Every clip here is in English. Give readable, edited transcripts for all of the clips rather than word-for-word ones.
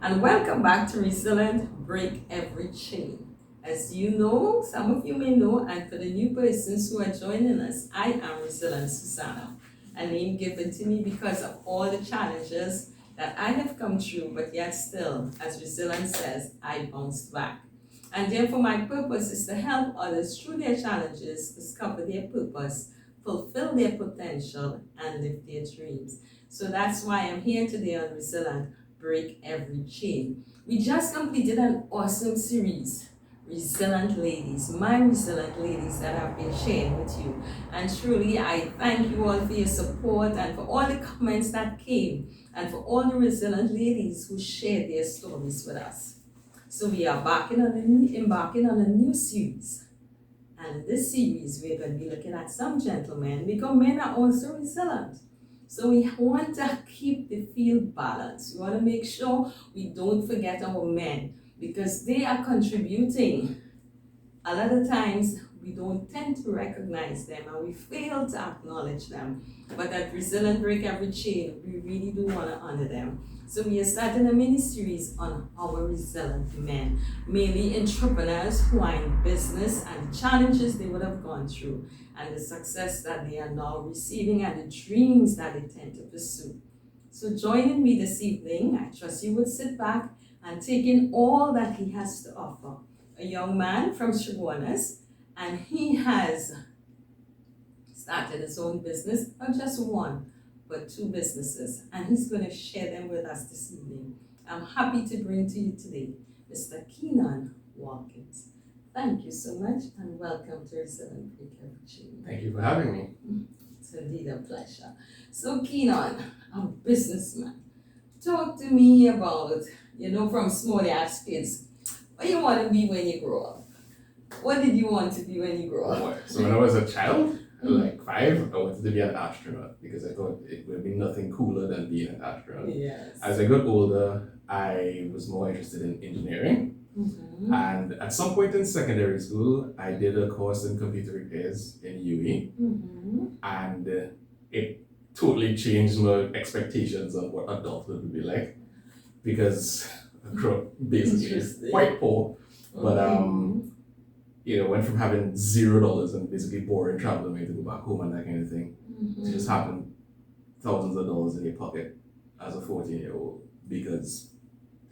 and welcome back to Resilient Break Every Chain. As you know, some of you may know, and for the new persons who are joining us, I am Resilient Susanna, a name given to me because of all the challenges that I have come through, but yet still, as Resilient says, I bounced back. And therefore, my purpose is to help others through their challenges discover their purpose, fulfill their potential, and live their dreams. So that's why I'm here today on Resilient Break Every Chain. We just completed an awesome series, Resilient Ladies, my resilient ladies that I've been sharing with you. And truly, I thank you all for your support and for all the comments that came and for all the resilient ladies who shared their stories with us. So we are embarking on a new series. And in this series, we're going to be looking at some gentlemen because men are also resilient. So we want to keep the field balanced. We want to make sure we don't forget our men because they are contributing. A lot of times we don't tend to recognize them and we fail to acknowledge them. But at Resilient Break Every Chain, we really do want to honor them. So we are starting a mini-series on our resilient men, mainly entrepreneurs who are in business and the challenges they would have gone through and the success that they are now receiving and the dreams that they tend to pursue. So joining me this evening, I trust you would sit back and take in all that he has to offer. A young man from Chaguanas, and he has started his own business, not just one, but two businesses, and he's going to share them with us this evening. I'm happy to bring to you today Mr. Kheenan Walkins. Thank you so much and welcome to Resilient Break Every Chain. Thank you for having me. It's indeed a pleasure. So Kheenan, a businessman, talk to me about, from small ass kids, what you want to be when you grow up. What did you want to be when you grow up? So when I was a child, like 5, I wanted to be an astronaut because I thought it would be nothing cooler than being an astronaut. Yes. As I got older, I was more interested in engineering. Mm-hmm. And at some point in secondary school, I did a course in computer repairs in UE. Mm-hmm. And it totally changed my expectations of what adulthood would be like. Because I grew up basically quite poor. But went from having $0 and basically boring traveling money to go back home and that kind of thing. Mm-hmm. It just happened thousands of dollars in your pocket as a 14-year-old because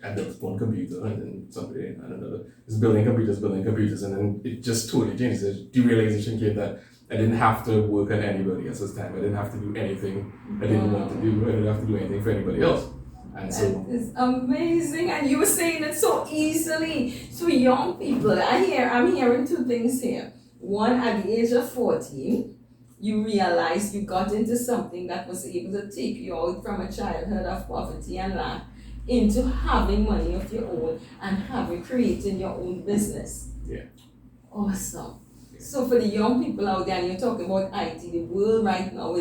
I built one computer and then somebody and another is building computers, and then it just totally changed. The realization came that I didn't have to work on anybody else's time. I didn't have to do anything I didn't want to do. I didn't have to do anything for anybody else. And so that is amazing, and you were saying it so easily to young people. I'm hearing two things here. One, at the age of 14, you realized you got into something that was able to take you out from a childhood of poverty and lack into having money of your own and creating your own business. Yeah. Awesome. So for the young people out there, and you're talking about IT, the world right now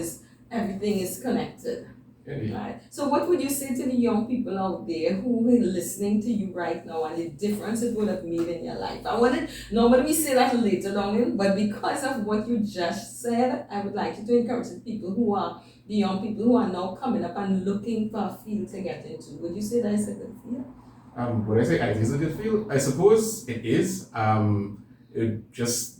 everything is connected. yeah. Right. So what would you say to the young people out there who are listening to you right now and the difference it would have made in your life? I wanted, normally we say that later down, but because of what you just said, I would like you to encourage the young people who are now coming up and looking for a field to get into. Would you say that is a good field? Would I say IT is a good field? I suppose it is.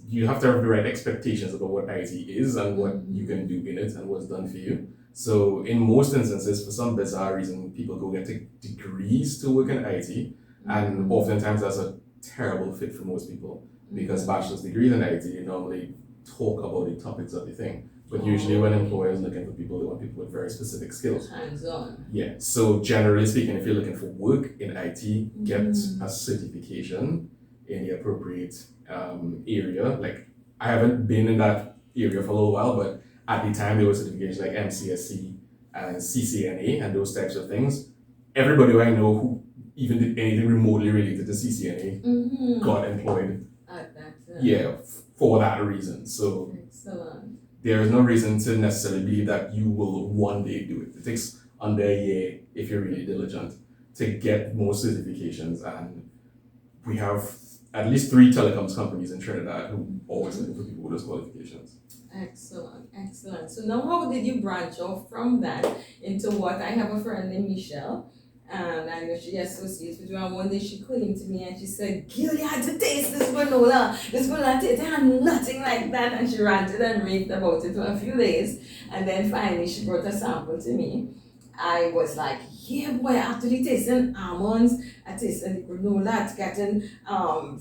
You have to have the right expectations about what IT is and what you can do in it and what's done for you. So in most instances, for some bizarre reason, people go get degrees to work in IT, and oftentimes that's a terrible fit for most people because bachelor's degrees in IT normally talk about the topics of the thing. But usually when employers are looking for people, they want people with very specific skills. Hands-on. Yeah. So generally speaking, if you're looking for work in IT, get a certification in the appropriate area. Like I haven't been in that area for a little while, but at the time there were certifications like MCSC and CCNA and those types of things. Everybody who I know who even did anything remotely related to CCNA got employed. For that reason. So excellent. There is no reason to necessarily believe that you will one day do it. It takes under a year, if you're really diligent, to get more certifications. And we have at least 3 telecoms companies in Trinidad who always looking for people with those qualifications. Excellent, excellent. So now how did you branch off from that into what I have a friend named Michelle, and I know she associates with you. And one day she came to me and she said, "Gil, you had to taste this granola. This granola tastes nothing like that." And she ranted and raved about it for a few days. And then finally she brought a sample to me. I was like, yeah, boy, actually tasting almonds, I tasted the granola, it's getting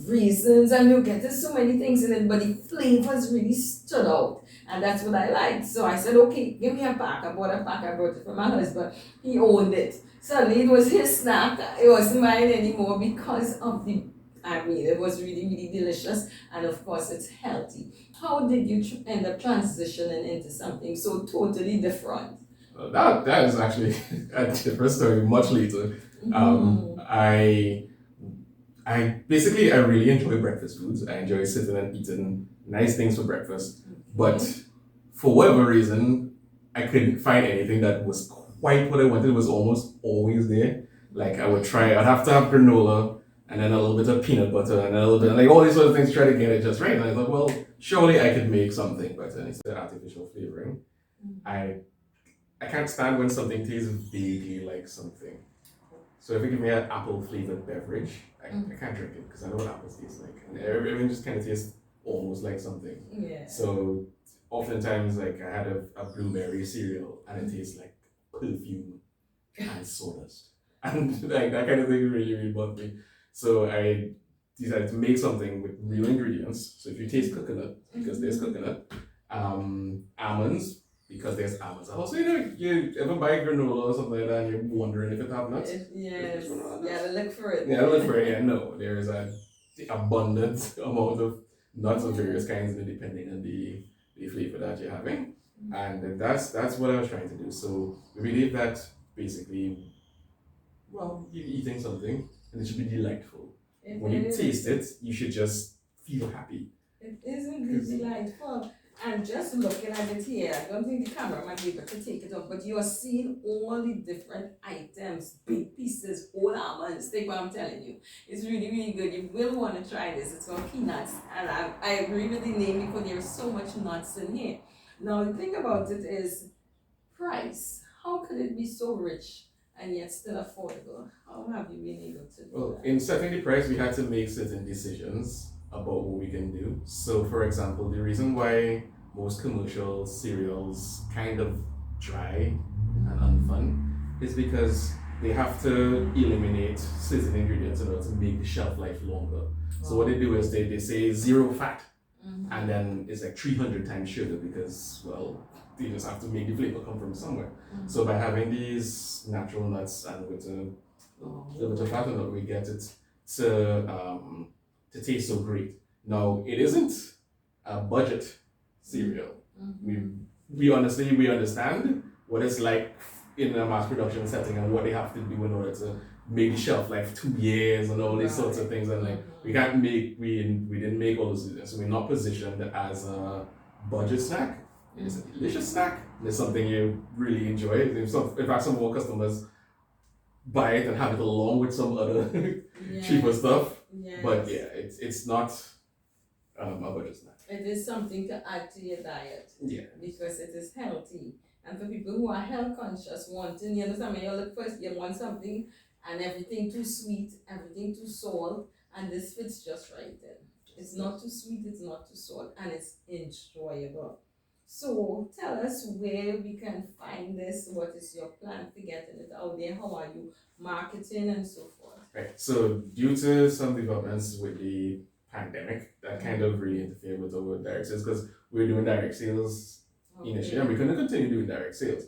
raisins, and you're getting so many things in it, but the flavors really stood out. And that's what I liked. So I said, okay, give me a pack. I bought a pack, I brought it for my husband. He owned it. Suddenly it was his snack. It wasn't mine anymore because of it was really, really delicious. And of course, it's healthy. How did you end up transitioning into something so totally different? That is actually a different story much later. I basically I really enjoy breakfast foods. I enjoy sitting and eating nice things for breakfast. But for whatever reason, I couldn't find anything that was quite what I wanted. It was almost always there. Like I'd have to have granola and then a little bit of peanut butter and a little bit like all these sort of things to try to get it just right. And I thought, well, surely I could make something better instead of artificial flavoring. I I can't stand when something tastes vaguely like something. So if you give me an apple flavored beverage, I can't drink it because I know what apples taste like. And everything just kind of tastes almost like something. Yeah. So oftentimes, like I had a blueberry cereal and it tastes like perfume and sawdust. And like that kind of thing really, really bugged me. So I decided to make something with real ingredients. So if you taste coconut, because there's coconut, almonds, because there's almonds. Also, you ever buy granola or something like that and you're wondering if it have nuts? Yes. Yeah, look for it. Yeah, look for it. Yeah, no, there is an abundant amount of nuts of various kinds depending on the flavor that you're having. And that's what I was trying to do. So we believe that basically, well, you're eating something and it should be delightful. When you taste it, you should just feel happy. It is indeed delightful. And just looking at it here, I don't think the camera might be able to take it off, but you are seeing all the different items, big pieces, whole almonds. Take what I'm telling you. It's really, really good. You will want to try this. It's called peanuts. And I agree with the name because there's so much nuts in here. Now, the thing about it is price. How could it be so rich and yet still affordable? How have you been able to do that? In setting the price, we had to make certain decisions about what we can do. So, for example, the reason why most commercial cereals kind of dry and unfun is because they have to eliminate certain ingredients in order to make the shelf life longer. So what they do is they say zero fat, and then it's like 300 times sugar because, well, they just have to make the flavor come from somewhere. So by having these natural nuts and with a little bit of fat in it, we get it to taste so great. Now, it isn't a budget cereal. We understand what it's like in a mass production setting and what they have to do in order to make the shelf life 2 years and all these sorts of things. And like we didn't make all those decisions. So we're not positioned as a budget snack. It's a delicious snack. It's something you really enjoy. In fact, some more customers buy it and have it along with some other cheaper stuff. Yes. But yeah, it's not a budget snack. It is something to add to your diet. Yeah. Because it is healthy. And for people who are health conscious, wanting, you understand, when you look first, you want something and everything too sweet, everything too salt, and this fits just right in. It's not too sweet, it's not too salt, and it's enjoyable. So tell us where we can find this. What is your plan for getting it out there? How are you marketing and so forth? Right. So due to some developments with the pandemic, that kind of really interfered with our direct sales because we were doing direct sales initially and we couldn't continue doing direct sales.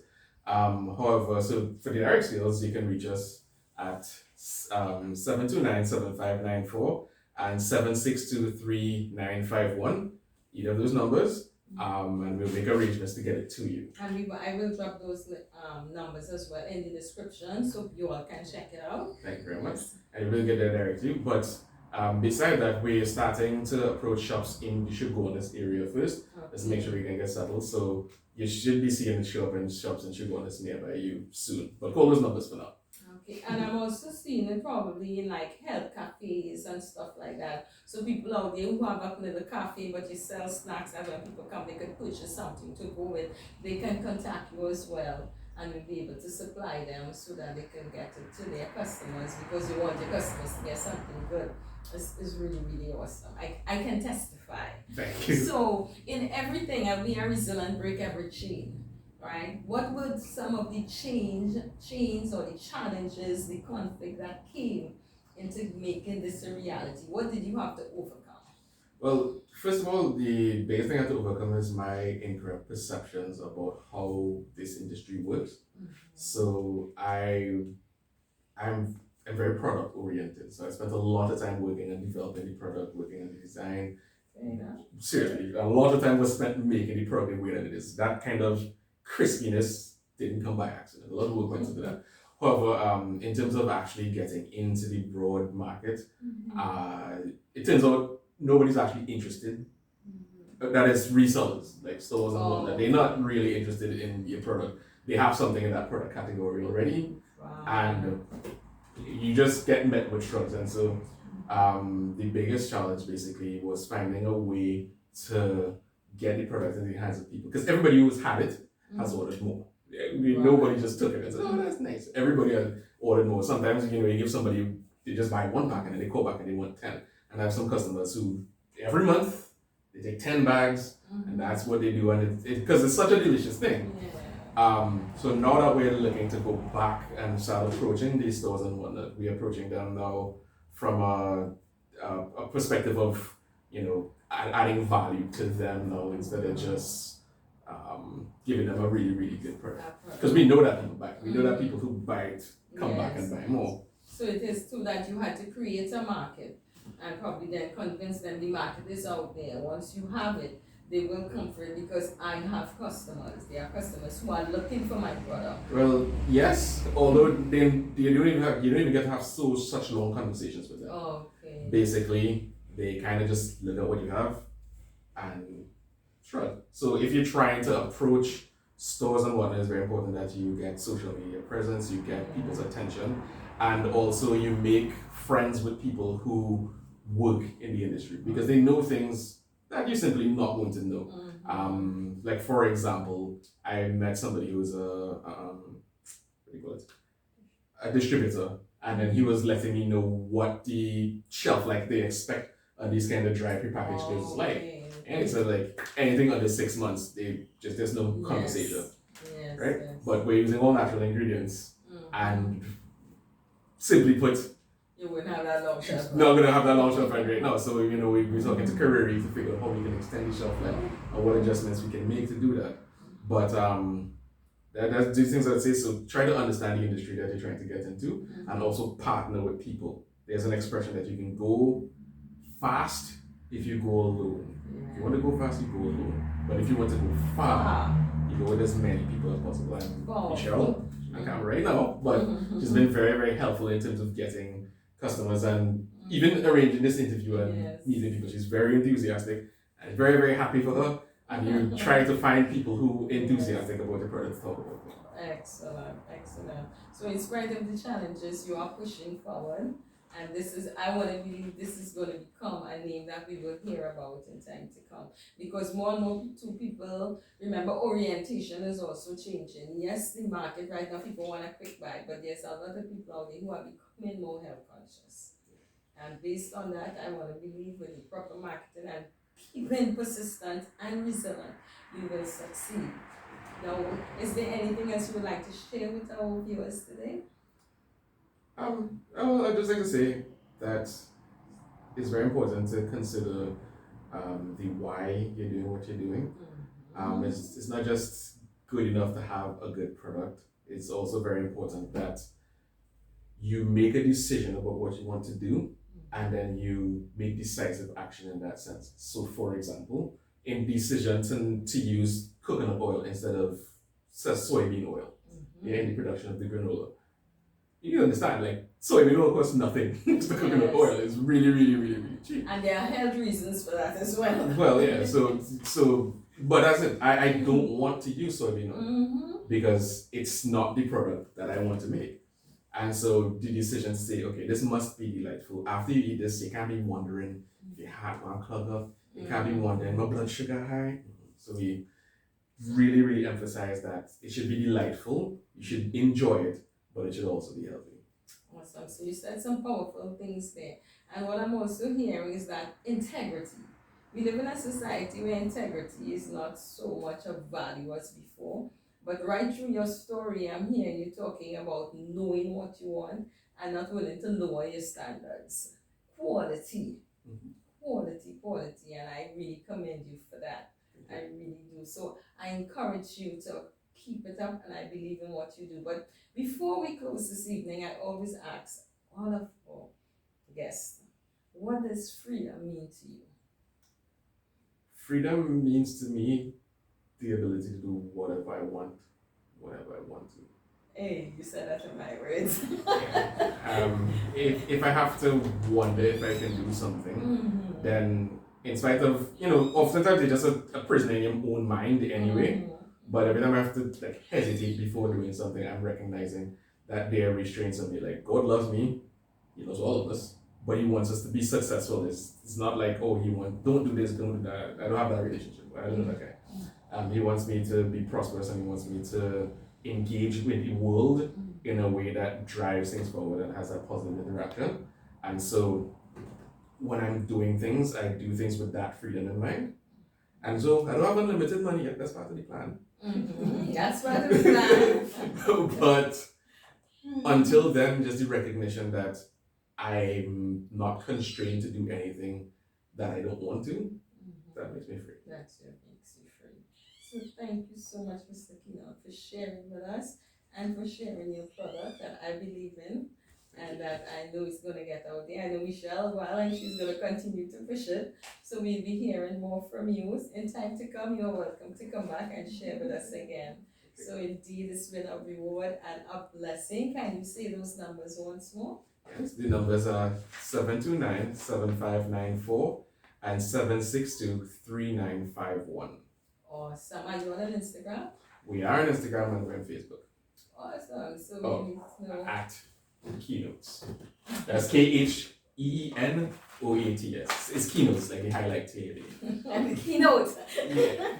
However, so for the direct sales, you can reach us at 729-7594 and 762-3951, either of those numbers. And we'll make arrangements to get it to you. And I will drop those numbers as well in the description so you all can check it out. Thank you very much. And we'll get there directly. But beside that, we're starting to approach shops in the Shoguness area first. Let's make sure we can get settled. So you should be seeing the shops in Shoguness nearby you soon. But call those numbers for now. Okay, and I'm also seeing it probably in like health cafes and stuff like that. So people out there who have a little cafe but you sell snacks and when people come they can purchase something to go with, they can contact you as well. and we'll be able to supply them so that they can get it to their customers, because you want your customers to get something good. It's really, really awesome. I can testify. Thank you. So in everything, and we are resilient, break every chain, right? What would some of the chains or the challenges, the conflict that came into making this a reality? What did you have to overcome? Well, first of all, the biggest thing I have to overcome is my incorrect perceptions about how this industry works. So I'm very product oriented. So I spent a lot of time working on developing the product, working on the design. Seriously, a lot of time was spent making the product the way that it is. That kind of crispiness didn't come by accident. A lot of work went into that. However, in terms of actually getting into the broad market, it turns out nobody's actually interested. That is resellers, like stores and whatnot. They're not really interested in your product. They have something in that product category already, and you just get met with shrugs. And so the biggest challenge basically was finding a way to get the product in the hands of people, because everybody who's had it has ordered more. Nobody just took it and said, oh, that's nice. Everybody has ordered more. Sometimes, you give somebody, they just buy one pack and then they call back and they want 10. And I have some customers who every month they take 10 bags and that's what they do. And because it's such a delicious thing. So now that we're looking to go back and start approaching these stores and whatnot, we're approaching them now from a perspective of, adding value to them now, instead of just giving them a really, really good product. Because we know that people buy it. We know that people who buy it come back and buy more. So it is true that you had to create a market and probably then convince them the market is out there. Once you have it, they will come for it, because I have customers. There are customers who are looking for my product. Well, yes, although you don't even get to have such long conversations with them. Okay. Basically, they kind of just look at what you have and shrug. So if you're trying to approach stores and whatnot, it's very important that you get social media presence, you get people's attention, and also you make friends with people who work in the industry, because they know things that you're simply not going to know. Like for example, I met somebody who was a distributor, and then he was letting me know what the shelf life they expect on these kind of dry prepackaged goods is like. And it's like anything under 6 months, there's no conversation, right? Yes. But we're using all natural ingredients, and simply put, you wouldn't have that long shelf. Not gonna have that long shelf life right now. So we're talking to Carreri to figure out how we can extend the shelf life and what adjustments we can make to do that. But that's these things I'd say. So try to understand the industry that you're trying to get into, and also partner with people. There's an expression that you can go fast if you go alone. If you want to go fast, you go alone. But if you want to go far, you go with as many people as possible. And Michelle, I can't right now, but she's been very, very helpful in terms of getting customers and even arranging this interview and meeting people. She's very enthusiastic and very, very happy for her. And you try to find people who are enthusiastic about the product to talk about. Excellent. So in spite of the challenges, you are pushing forward. And I want to believe this is going to become a name that we will hear about in time to come. Because more and more people, remember, orientation is also changing. Yes, the market right now, people want a quick buy, but there's a lot of people out there who are becoming more health conscious. And based on that, I want to believe with the proper marketing and being persistent and resilient, you will succeed. Now, is there anything else you would like to share with our viewers today? I'd just like to say that it's very important to consider the why you're doing what you're doing. It's not just good enough to have a good product. It's also very important that you make a decision about what you want to do, and then you make decisive action in that sense. So for example, in decision to use coconut oil instead of soybean oil in the production of the granola. You understand, like, soybean oil costs nothing. The coconut oil is really, really, really, really cheap. And there are health reasons for that as well. Well, yeah, so but that's it. I don't want to use soybean oil because it's not the product that I want to make. And so the decision to say, okay, this must be delightful. After you eat this, you can't be wondering if your heart will clog up. You can't be wondering, my blood sugar high. So we really, really emphasize that it should be delightful, you should enjoy it, but it should also be healthy. Awesome. So you said some powerful things there. And what I'm also hearing is that integrity. We live in a society where integrity is not so much of value as before. But right through your story, I'm hearing you talking about knowing what you want and not willing to lower your standards. Quality. Quality. And I really commend you for that. I really do. So I encourage you to keep it up, and I believe in what you do. But before we close this evening, I always ask all of our guests, what does freedom mean to you? Freedom means to me the ability to do whatever I want, whenever I want to. Hey, you said that in my words. If I have to wonder if I can do something, then in spite of, oftentimes it's just a prison in your own mind anyway. But every time I have to hesitate before doing something, I'm recognizing that there are restraints on me. Like, God loves me, He loves all of us, but He wants us to be successful. It's not like, oh, don't do this, don't do that. I don't have that relationship. I don't know that guy. He wants me to be prosperous, and He wants me to engage with the world in a way that drives things forward and has a positive interaction. And so when I'm doing things, I do things with that freedom in mind. And so I don't have unlimited money yet. That's part of the plan. That's part of the plan. But until then, just the recognition that I'm not constrained to do anything that I don't want to, that makes me free. That's what makes you free. So thank you so much, Mr. Kheenan, for sharing with us and for sharing your product that I believe in and that I know is going to get out there. I know Michelle well, and she's going to continue to push it. So we'll be hearing more from you in time to come. You're welcome to come back and share with us again. So indeed, it's been a reward and a blessing. Can you say those numbers once more? Yes, the numbers are 729-7594 and 762-3951. Awesome. Are you on Instagram? We are on Instagram and we're on Facebook. Awesome. So we need to know. At Keynotes. That's KHEENOATS. It's Keynotes, like the highlight TV. And the keynote. Yeah.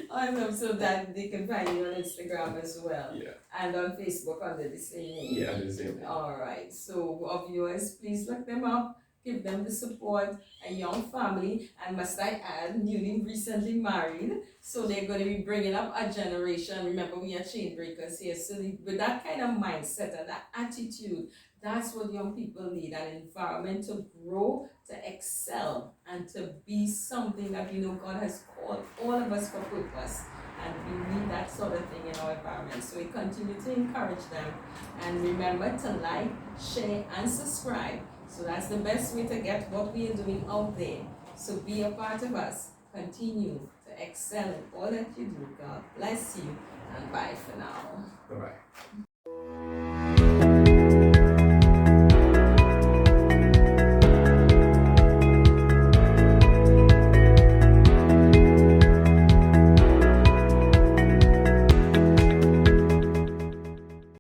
Awesome. So that they can find you on Instagram as well. Yeah. And on Facebook under the same name. Yeah, under the same name. All right. So our viewers, please look them up. Give them the support, a young family, and must I add, newly recently married. So they're going to be bringing up a generation. Remember, we are chain breakers here. So with that kind of mindset and that attitude, that's what young people need, an environment to grow, to excel, and to be something that God has called all of us for purpose. And we need that sort of thing in our environment. So we continue to encourage them. And remember to like, share, and subscribe. So that's the best way to get what we are doing out there. So be a part of us. Continue to excel in all that you do. God bless you. And bye for now. Bye-bye.